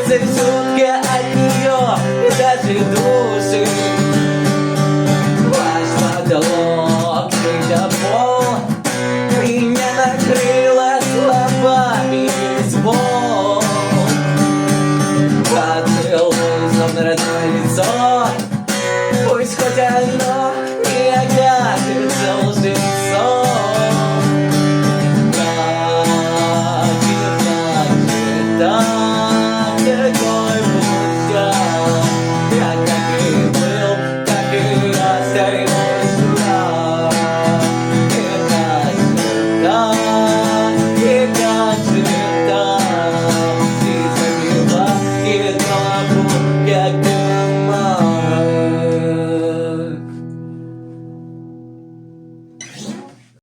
остается чутко от нее и даже души. Ваш потолок, чей-то пол меня накрыло словами звон. Поцелуй, словно родное лицо, пусть хоть оно не окажется лжецом. Так и так, какой путь я как и был, так и остаюсь я. И как же так, и забила, и тропу, как ты.